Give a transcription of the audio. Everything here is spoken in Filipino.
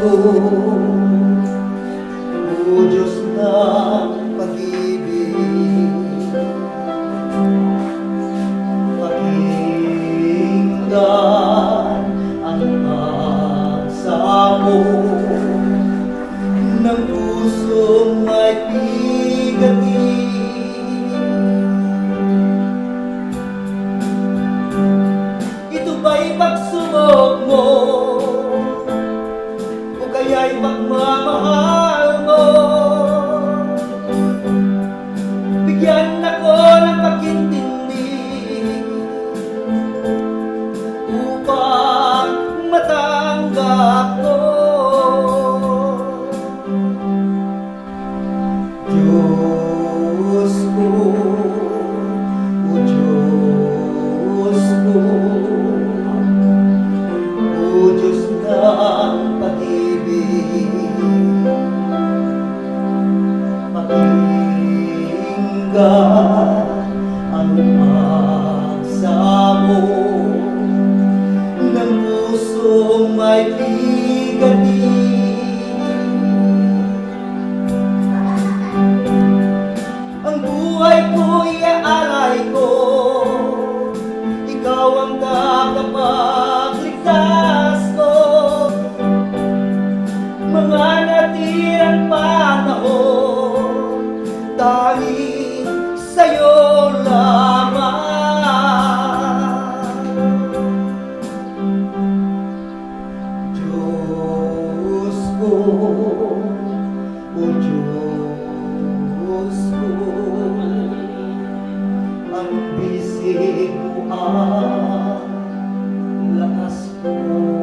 O Diyos ng pag-ibig, pakinggan ang pagsamo ng pusong may bigatin. Ito ba'y pagsubok mo o kaya'y pagmamahal mo? Bigyan ako ng pag-intindi upang matanggap ko. Diyos ko, o Diyos ko, o Diyos ng pag-ibig, pakinggan ang pagsamo ng pusong may bigatin. Ang buhay ko'y iaalay ko, ikaw ang tagapagligtas ko. Mga natirang panahon, tanging sa'yo lamang. Diyos ko, o Diyos ko, ang bisig mo ang lakas ko.